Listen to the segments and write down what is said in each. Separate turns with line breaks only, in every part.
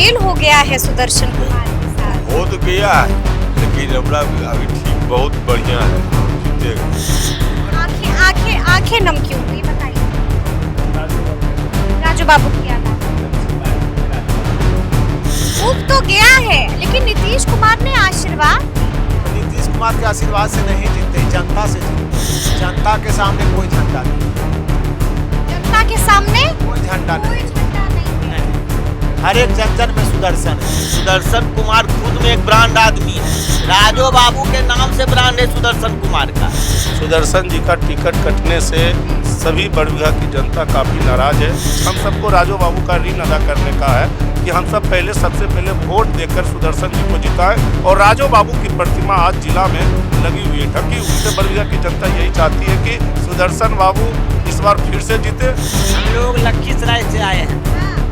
खेल हो गया है सुदर्शन कुमार के साथ।
हो तो गया है, लेकिन हमरा अभी ठीक बहुत बढ़िया है, हम जीतेंगे।
आंखें आंखें आंखें नम क्यों हुई बताइए। राजू बाबू की याद आ गई। तो गया है, लेकिन नीतीश कुमार ने आशीर्वाद।
नीतीश कुमार के आशीर्वाद से नहीं जीतते, जनता से जीतते। जनता के सामने कोई झंडा नहीं,
जनता के सामने
कोई झंडा
कोई
नहीं।
झंडा नहीं है।
हर एक जन जन में सुदर्शन है।
सुदर्शन कुमार खुद में एक ब्रांड आदमी है। राजो बाबू के नाम से ब्रांड है सुदर्शन कुमार का।
सुदर्शन जी का टिकट कटने से सभी बड़बिघा की जनता काफी नाराज है। हम सबको राजो बाबू का ऋण अदा करने का है कि हम सब सबसे पहले वोट देकर सुदर्शन जी को जिताएं और राजो बाबू की प्रतिमा आज जिला में लगी हुई है ढकी। उससे बड़बिघा की जनता यही चाहती है कि सुदर्शन बाबू इस बार फिर से जीते।
हम लोग लखीसराय से आए हैं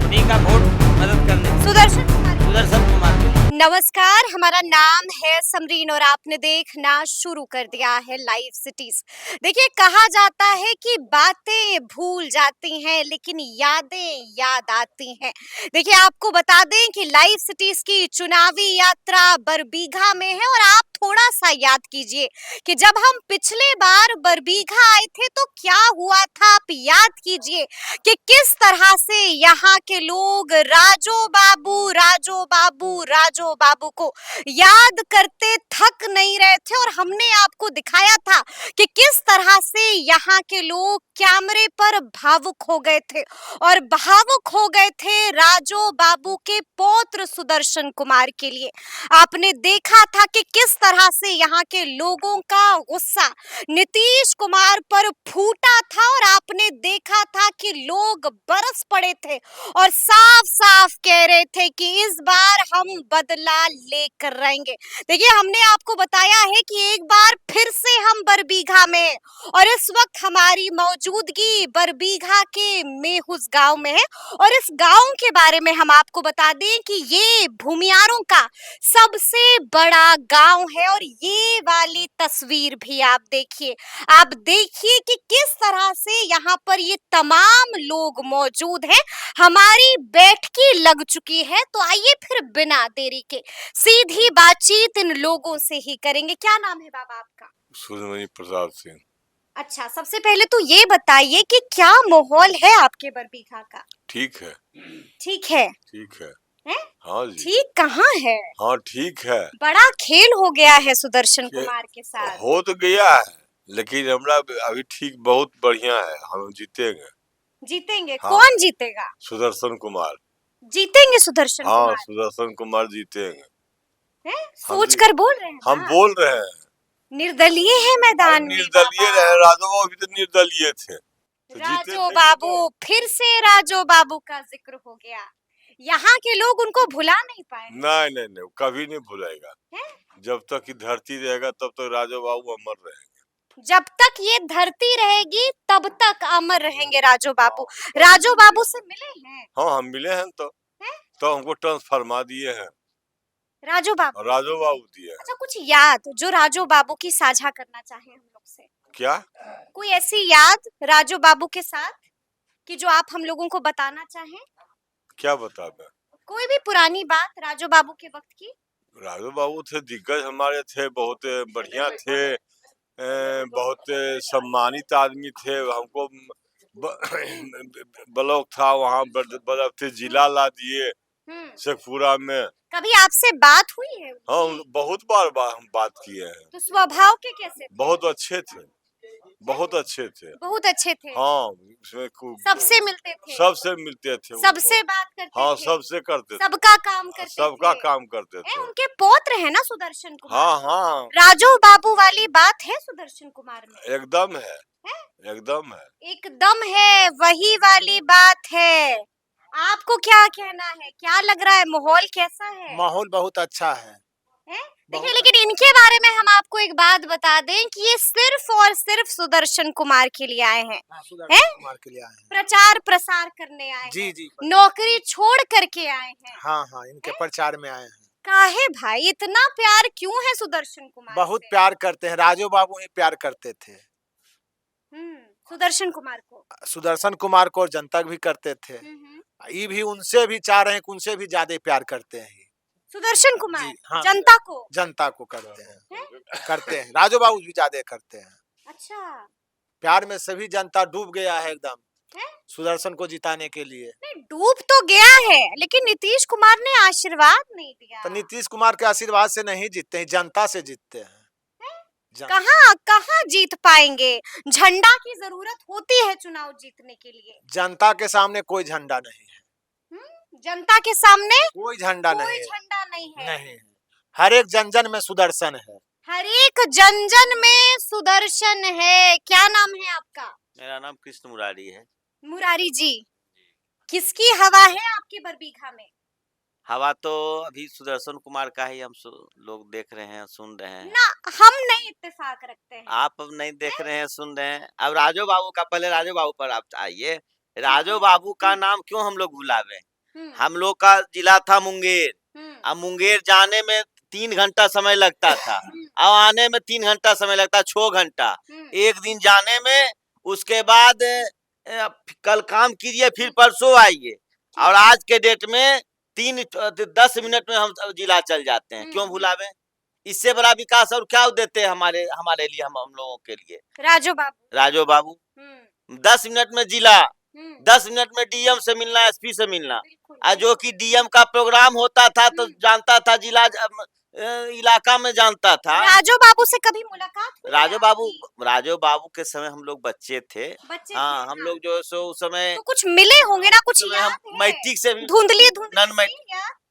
उन्हीं का वोट मदद करने।
सुदर्शन कुमार
के
नमस्कार, हमारा नाम है समरीन और आपने देखना शुरू कर दिया है लाइव सिटीज। देखिए, कहा जाता है कि बातें भूल जाती हैं लेकिन यादें याद आती हैं। देखिए, आपको बता दें कि लाइव सिटीज की चुनावी यात्रा बरबीघा में है और आप थोड़ा सा याद कीजिए कि जब हम पिछले बार बरबीघा आए थे तो क्या हुआ था। आप याद कीजिए कि किस तरह से यहाँ के लोग राजो बाबू को याद करते थक नहीं रहे थे और हमने आपको दिखाया था कि किस तरह से यहाँ के लोग कैमरे पर भावुक हो गए थे और भावुक हो गए थे राजो बाबू के पौत्र सुदर्शन कुमार के लिए। आपने देखा था कि किस तरह से यहाँ के लोगों का गुस्सा नीतीश कुमार पर फूटा था और आपने देखा था कि लोग बरस पड़े थे और साफ साफ कह रहे थे कि इस बार हम बदला लेकर रहेंगे। देखिए, हमने आपको बताया है कि एक बार फिर से हम बरबीघा में और इस वक्त हमारी मौजूदगी बरबीघा के मेहुस गांव में है और इस गांव के बारे में हम आपको बता दें कि ये भूमियारों का सबसे बड़ा गांव है और ये वाली तस्वीर भी आप देखिए कि किस तरह से यहाँ पर ये तमाम लोग मौजूद हैं। हमारी बैठकी लग चुकी है तो आइए फिर बिना देरी के सीधी बातचीत इन लोगों से ही करेंगे। क्या नाम है बाबा आपका?
सूर्यमणि प्रसाद सिंह।
अच्छा, सबसे पहले तो ये बताइए कि क्या माहौल है आपके बरबीघा का?
ठीक है,
ठीक है।
ठीक है।
हैं?
हाँ जी।
ठीक कहाँ है?
हाँ ठीक है।
बड़ा खेल हो गया है सुदर्शन कुमार के साथ।
हो तो गया है, लेकिन हमरा अभी ठीक बहुत बढ़िया है, हम जीतेंगे।
जीतेंगे?
हाँ।
कौन जीतेगा?
सुदर्शन कुमार
जीतेंगे सुदर्शन
हाँ
कुमार?
सुदर्शन कुमार जीतेंगे।
हैं? सोच कर बोल रहे हैं
हम
ना?
बोल रहे हैं।
निर्दलीय है मैदान में
निर्दलीय
बाबा।
रहे, राजो बाबू भी तो निर्दलीय थे तो
राजो बाबू, फिर से राजो बाबू का जिक्र हो गया। यहाँ के लोग उनको भुला नहीं पाए।
नहीं नहीं नहीं, कभी नहीं भूलेगा।
हैं?
जब तक धरती रहेगा तब तक राजो बाबू अमर रहेंगे।
जब तक ये धरती रहेगी तब तक अमर रहेंगे राजो बाबू। राजो बाबू से मिले हैं?
हाँ हम मिले हैं तो हमको ट्रांसफरमा दिए हैं
राजो
बाबू दिए हैं।
अच्छा, कुछ याद जो राजो बाबू की साझा करना चाहे हम लोग से?
क्या
कोई ऐसी याद राजो बाबू के साथ कि जो आप हम लोगों को बताना चाहें?
क्या बता दें?
कोई भी पुरानी बात राजो बाबू के वक्त की?
राजू बाबू थे, दिग्गज हमारे थे, बहुत बढ़िया थे, बहुत सम्मानित आदमी थे। हमको ब्लॉक था वहाँ बर्फ थे, जिला ला दिए शेखपुरा में।
कभी आपसे बात हुई है?
हाँ बहुत बार हम बात किए हैं।
तो स्वभाव के कैसे थे?
बहुत अच्छे थे, बहुत अच्छे थे।
बहुत अच्छे थे।
हाँ उसमें
सबसे मिलते थे?
सबसे मिलते थे,
सबसे बात करते
हाँ
थे?
सबसे करते थे,
सबका काम करते
सबका
थे?
काम करते थे।
उनके पौत्र है ना सुदर्शन कुमार?
हाँ हाँ
राजो बाबू वाली बात है सुदर्शन कुमार में?
एकदम है, एकदम है,
एकदम है, वही वाली बात है। आपको क्या कहना है? क्या लग रहा है, माहौल कैसा है?
माहौल बहुत अच्छा है।
देखिए, लेकिन इनके बारे में हम आपको एक बात बता दें कि ये सिर्फ और सिर्फ सुदर्शन कुमार के लिए आए हैं।
सुदर्शन कुमार के लिए आए हैं,
प्रचार प्रसार करने आए
जी
हैं,
जी।
नौकरी छोड़ करके आए हैं।
हाँ हाँ, इनके प्रचार में आए हैं।
काहे भाई इतना प्यार क्यों है सुदर्शन कुमार
बहुत
से?
प्यार करते हैं, राजो बाबू ही प्यार करते थे
सुदर्शन कुमार को।
सुदर्शन कुमार को, जनता भी करते थे। ये भी उनसे भी चाह रहे हैं कि उनसे भी ज्यादा प्यार करते हैं ये।
सुदर्शन कुमार
जी, हाँ।
जनता को।
जनता को करते हैं राजू बाबू भी ज्यादा करते हैं।
अच्छा
प्यार में सभी जनता डूब गया है एकदम
है?
सुदर्शन को जिताने के लिए।
नहीं डूब तो गया है लेकिन नीतीश कुमार ने आशीर्वाद नहीं दिया।
तो नीतीश कुमार के आशीर्वाद से नहीं जीतते हैं, जनता से जीतते हैं।
कहाँ कहाँ जीत पाएंगे? झंडा की जरूरत होती है चुनाव जीतने के लिए।
जनता के सामने कोई झंडा नहीं है।
जनता के सामने
कोई झंडा
कोई
नहीं है।
झंडा नहीं है।
नहीं है। हर एक जन जन में सुदर्शन है।
हर एक जन जन में सुदर्शन है। क्या नाम है आपका?
मेरा नाम कृष्ण मुरारी है।
मुरारी जी, किसकी हवा है आपके बरबीघा में?
हवा तो अभी सुदर्शन कुमार का ही हम लोग देख रहे हैं, सुन रहे हैं।
ना हम नहीं इत्तेफाक रखते हैं।
आप अब नहीं देख रहे हैं, सुन रहे हैं। अब राजू बाबू का, पहले राजू बाबू पर आप आइए। राजू बाबू का नाम क्यों हम लोग भुलावे? हम लोग का जिला था मुंगेर। अब मुंगेर जाने में 3 घंटा समय लगता था, अब आने में 3 घंटा समय लगता, 6 घंटा एक दिन जाने में। उसके बाद कल काम कीजिए, फिर परसों आइए, और आज के डेट में 10 मिनट में हम जिला चल जाते हैं। क्यों भुलावे? इससे बड़ा विकास और क्या देते हैं हमारे लिए, हम लोगों के लिए? राजू बाबू 10 मिनट में जिला, 10 मिनट में डीएम से मिलना, एसपी से मिलना। जो कि डीएम का प्रोग्राम होता था तो जानता था, जिला इलाका में जानता था।
राजू बाबू से कभी मुलाकात हुई?
राजू बाबू के समय हम लोग बच्चे थे। हाँ, हम लोग जो सो उस समय
तो कुछ मिले होंगे ना, कुछ याद है?
मैट्रिक से भी
धुंधली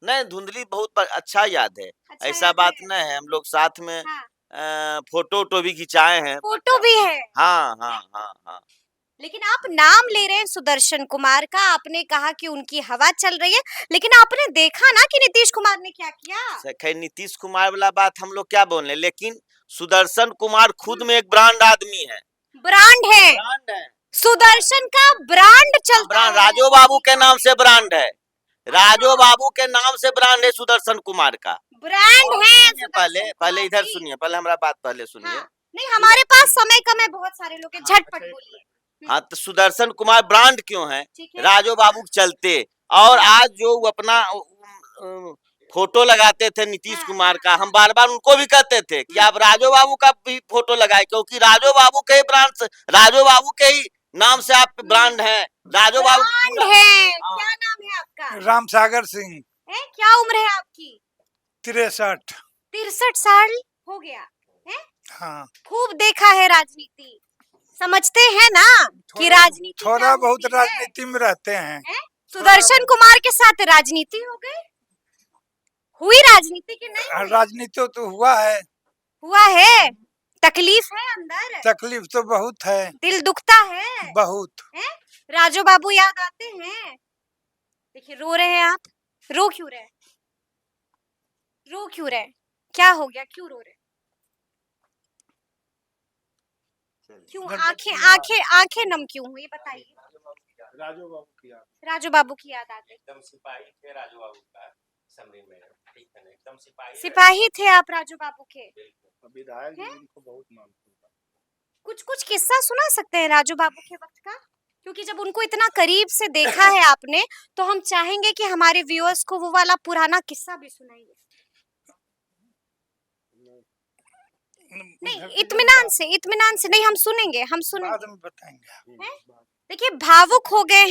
नहीं, धुंधली बहुत अच्छा याद है।
अच्छा
ऐसा
याद
बात
है।
नहीं है, हम लोग साथ में
हाँ।
फोटो भी खिंचाए हैं।
फोटो भी है।
हाँ हाँ हाँ हाँ।
लेकिन आप नाम ले रहे हैं सुदर्शन कुमार का, आपने कहा कि उनकी हवा चल रही है, लेकिन आपने देखा ना कि नीतीश कुमार ने क्या किया?
खैर, नीतीश कुमार वाला बात हम लोग क्या बोल रहे, लेकिन सुदर्शन कुमार खुद में एक ब्रांड आदमी है।
ब्रांड है। सुदर्शन का ब्रांड चलता है।
राजू बाबू के नाम से ब्रांड है। राजू बाबू के नाम से ब्रांड है सुदर्शन कुमार का।
ब्रांड है।
पहले इधर सुनिए, पहले हमारा बात पहले सुनिए।
हाँ। नहीं, हमारे पास समय कम है, बहुत सारे लोग हैं, झटपट बोलिए।
हाँ, तो सुदर्शन कुमार ब्रांड क्यों है?
ठीक है।
राजू बाबू चलते, और आज जो वो अपना फोटो लगाते थे नीतीश कुमार का, हम बार बार उनको भी कहते थे कि आप राजू बाबू का भी फोटो लगाए, क्योंकि राजू बाबू के ब्रांड, राजू बाबू के ही नाम से आप ब्रांड है। राजू बाबू
ब्रांड है। क्या नाम है आपका?
राम सागर सिंह।
क्या उम्र है आपकी?
63।
63 साल हो गया है?
हाँ,
खूब देखा है राजनीति, समझते हैं ना कि राजनीति
थोड़ा
क्या
बहुत
होती है?
राजनीति में रहते हैं।
सुदर्शन कुमार के साथ राजनीति हो गई, हुई राजनीति की नहीं?
राजनीति तो हुआ है।
हुआ है। तकलीफ है अंदर?
तकलीफ तो बहुत है।
दिल दुखता है
बहुत।
राजू बाबू याद आते हैं? देखिए, रो रहे हैं आप। रो क्यों रहे? रो क्यों रहे? क्या हो गया, क्यों रो रहे? क्यों आंखें नम क्यों हुई, बताइए।
राजू बाबू की याद।
राजू बाबू की याद आती?
एकदम सिपाही थे राजू बाबू का समय में, ठीक है ना, एकदम
सिपाही थे आप राजू बाबू के?
विधायक जी इनको बहुत मानते हैं।
कुछ किस्सा सुना सकते हैं राजू बाबू के वक्त का? क्योंकि जब उनको इतना करीब से देखा है आपने, तो हम चाहेंगे कि हमारे व्यूअर्स को वो वाला पुराना किस्सा भी सुनाइए। नहीं, इत्मीनान से नहीं, हम सुनेंगे।
बाद में बताएंगे।
देखिए, भावुक हो गए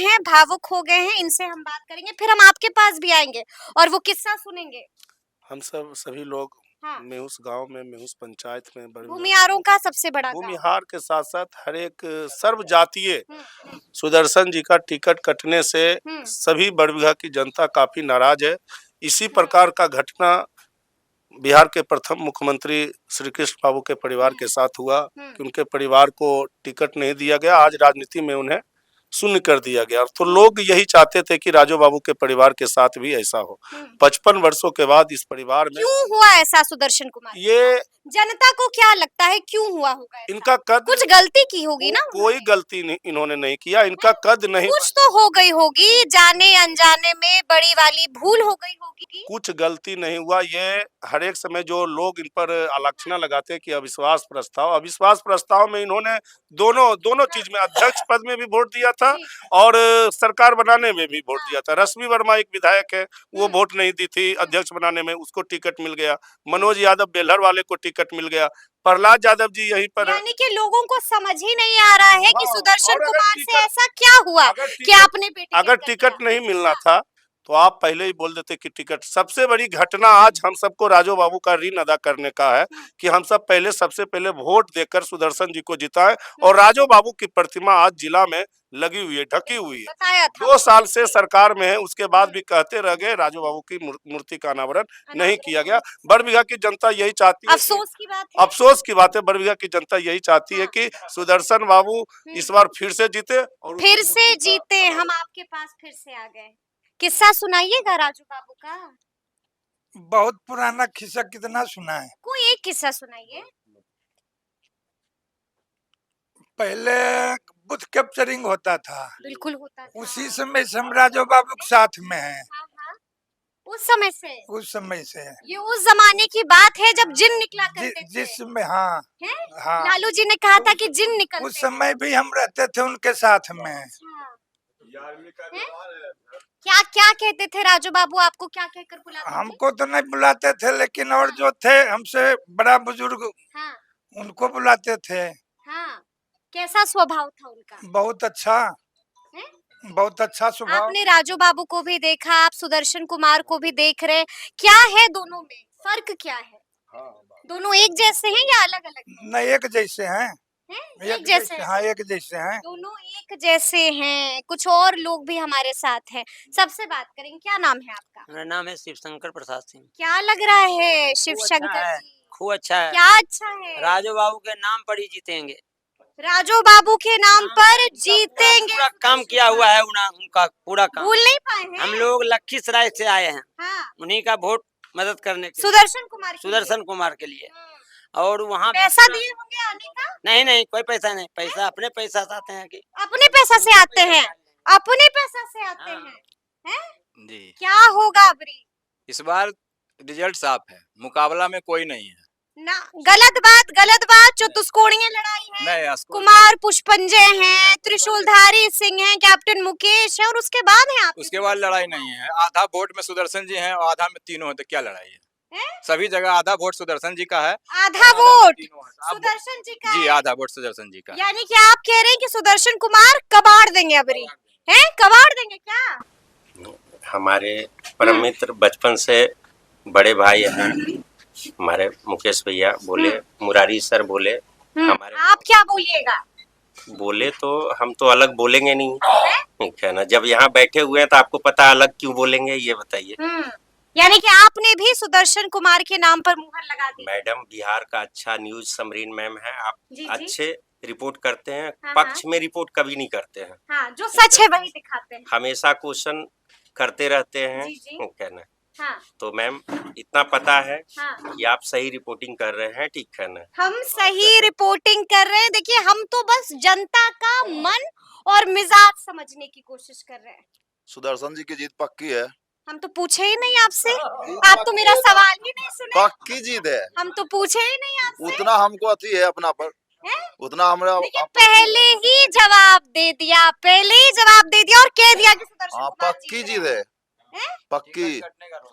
हैं, इनसे हम बात करेंगे, फिर हम आपके पास भी आएंगे और वो किस्सा सुनेंगे।
हम सभी लोग
हाँ।
मेहुस गांव में, मेहुस पंचायत में
भूमिहारों का सबसे बड़ा गांव।
भूमिहार के साथ साथ हर एक सर्व जातीय सुदर्शन जी का टिकट कटने से सभी बड़बिघा की जनता काफी नाराज है। इसी प्रकार का घटना बिहार के प्रथम मुख्यमंत्री श्री कृष्ण बाबू के परिवार के साथ हुआ कि उनके परिवार को टिकट नहीं दिया गया। आज राजनीति में उन्हें शून्य कर दिया गया। तो लोग यही चाहते थे कि राजू बाबू के परिवार के साथ भी ऐसा हो। 55 वर्षों के बाद इस परिवार में
क्यों हुआ ऐसा सुदर्शन कुमार?
ये
जनता को क्या लगता है क्यों हुआ होगा ऐसा?
इनका कद
कुछ गलती की होगी ना
कोई गलती नहीं इन्होंने नहीं किया, इनका कद नहीं,
कुछ तो हो गई होगी, जाने अनजाने में बड़ी वाली भूल हो गई होगी।
कुछ गलती नहीं हुआ। ये हर एक समय जो लोग इन पर आलोचना लगाते हैं कि अविश्वास प्रस्ताव में इन्होंने दोनों चीज में अध्यक्ष पद में भी वोट दिया था और सरकार बनाने में भी वोट दिया था। रश्मि वर्मा एक विधायक है, वो वोट नहीं दी थी अध्यक्ष बनाने में, उसको टिकट मिल गया। मनोज यादव बेलहर वाले को टिकट मिल गया। प्रहलाद यादव जी यहीं पर
यानी कि लोगों को समझ ही नहीं आ रहा है कि
हाँ,
सुदर्शन
और अगर
कुमार से
टिकट-
ऐसा क्या हुआ कि आपने बेटे
अगर टिकट नहीं मिलना था तो आप पहले ही बोल देते कि टिकट। सबसे बड़ी घटना आज हम सबको राजू बाबू का ऋण अदा करने का है कि हम सब सबसे पहले वोट देकर सुदर्शन जी को जिताएं और राजू बाबू की प्रतिमा आज जिला में लगी हुई है, ढकी हुई है।
बताया था
2 साल से सरकार में है, उसके बाद भी कहते रह गए राजू बाबू की मूर्ति का अनावरण नहीं किया गया। बड़बिघा की जनता यही चाहती है,
अफसोस की बात है।
अफसोस की बात है, बड़बिघा की जनता यही चाहती है कि सुदर्शन बाबू इस बार फिर से जीते और
फिर से जीते। हम आपके पास फिर से आ गए, किस्सा सुनाइएगा राजू बाबू का,
बहुत पुराना किस्सा कितना सुना है।
कोई एक किस्सा सुनाइए।
पहले बुथ कैप्चरिंग होता था,
बिल्कुल होता था।
उसी समय से हम राजू बाबू के साथ में हैं।
हाँ, हाँ। उस समय से,
उस समय से
ये उस जमाने की बात है जब जिन निकला करते थे।
जिस समय, हाँ
हैं?
हाँ,
लालू जी ने कहा था कि जिन निकलते
उस समय भी हम रहते थे उनके साथ में।
अच्छा। क्या क्या कहते थे राजू बाबू, आपको क्या कहकर बुलाते थे?
हमको तो नहीं बुलाते थे, लेकिन और जो थे हमसे बड़ा बुजुर्ग
हाँ
उनको बुलाते थे।
हाँ। कैसा स्वभाव था उनका?
बहुत अच्छा,
हैं?
बहुत अच्छा स्वभाव।
आपने राजू बाबू को भी देखा, आप सुदर्शन कुमार को भी देख रहे, क्या है दोनों में फर्क, क्या है? दोनों एक जैसे हैं या अलग अलग
नहीं, एक जैसे हैं,
हैं? एक जैसे हैं।
हाँ, एक जैसे हैं।
दोनों एक जैसे हैं। कुछ और लोग भी हमारे साथ हैं, सबसे बात करेंगे। क्या नाम है आपका?
मेरा नाम है शिवशंकर प्रसाद सिंह।
क्या लग रहा है शिव
खूब अच्छा
शंकर
है,
जी?
खूब अच्छा है।
क्या अच्छा है?
राजू बाबू के नाम पर ही जीतेंगे।
राजू बाबू के नाम पर जीतेंगे।
पूरा काम किया हुआ है उनका पूरा काम।
भूल नहीं पाए हैं।
हम लोग लखीसराय से आए हैं,
हाँ,
उन्हीं का वोट मदद करने के लिए,
सुदर्शन कुमार के लिए।
सुदर्शन कुमार के लिए। और वहाँ
पैसा दिए होंगे आने का?
नहीं नहीं, कोई पैसा नहीं, पैसा अपने पैसा से आते हैं कि
अपने पैसा से आते हैं, अपने पैसा से आते
हाँ।
हैं?
जी,
क्या होगा अबरी?
इस बार रिजल्ट साफ है, मुकाबला में कोई नहीं है।
ना, गलत बात, चतुष्कोणीय लड़ाई है।
नहीं, अस्को-
कुमार पुष्पंजय हैं, त्रिशूलधारी सिंह हैं, कैप्टन मुकेश है, और उसके बाद है आप।
उसके बाद लड़ाई नहीं है। आधा वोट में सुदर्शन जी हैं और आधा में तीनों हैं, तो क्या लड़ाई है?
हैं?
सभी जगह आधा वोट सुदर्शन जी का है,
आधा
में
वोट
तीनों हैं। आप-
सुदर्शन जी का
जी,
है।
आधा वोट सुदर्शन जी का है।
यानी कि आप कह रहे हैं कि सुदर्शन कुमार कबाड़ देंगे अबरी, हैं? कबाड़ देंगे क्या?
हमारे परम मित्र बचपन से बड़े भाई हैं हमारे मुकेश भैया बोले, मुरारी सर बोले, हमारे
आप क्या बोलिएगा?
बोले तो हम तो अलग बोलेंगे नहीं, ठीक है ना। जब यहाँ बैठे हुए हैं तो आपको पता अलग क्यों बोलेंगे, ये बताइए।
यानी कि आपने भी सुदर्शन कुमार के नाम पर मुहर लगा दी।
मैडम बिहार का अच्छा न्यूज समरीन मैम है, आप
जी, जी।
अच्छे रिपोर्ट करते हैं,
हाँ,
पक्ष में रिपोर्ट कभी नहीं करते हैं,
हाँ, जो सच है वही दिखाते हैं।
हमेशा क्वेश्चन करते रहते हैं,
जी, जी।
ठीक है ना।
हाँ,
तो मैम इतना पता है
हाँ।
कि आप सही रिपोर्टिंग कर रहे हैं, ठीक है ना।
हम सही रिपोर्टिंग कर रहे हैं। देखिए, हम तो बस जनता का मन और मिजाज समझने की कोशिश कर रहे हैं।
सुदर्शन जी की जीत पक्की है।
हम तो पूछे ही नहीं आपसे, आप तो मेरा सवाल ही नहीं सुने।
पक्की जीत है,
हम तो पूछे ही नहीं आपसे।
उतना हमको अति है अपना पर,
हैं?
उतना हमरा
देखिए, पहले ही जवाब दे दिया, और कह दिया कि सुदर्शन
हाँ,
कुमार
पक्की
जीत
जीत
रहे
है,
हैं।
पक्की।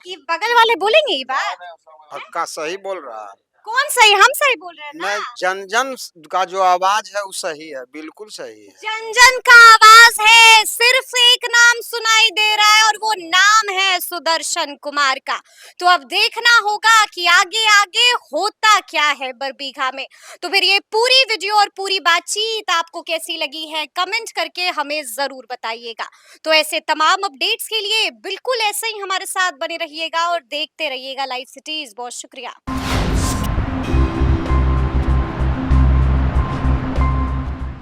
ये बगल वाले बोलेंगे ये बात?
पक्का सही बोल रहा है।
कौन सही? हम सही बोल रहे हैं ना?
नहीं, जन जन का जो आवाज है वो सही है, बिल्कुल सही है।
जन जन का आवाज है, सिर्फ एक नाम सुनाई दे रहा है और वो नाम है सुदर्शन कुमार का। तो अब देखना होगा कि आगे आगे होता क्या है बरबीघा में। तो फिर ये पूरी वीडियो और पूरी बातचीत आपको कैसी लगी है, कमेंट करके हमें जरूर बताइएगा। तो ऐसे तमाम अपडेट्स के लिए बिल्कुल ऐसे ही हमारे साथ बने रहिएगा और देखते रहिएगा लाइव सिटीज। बहुत शुक्रिया।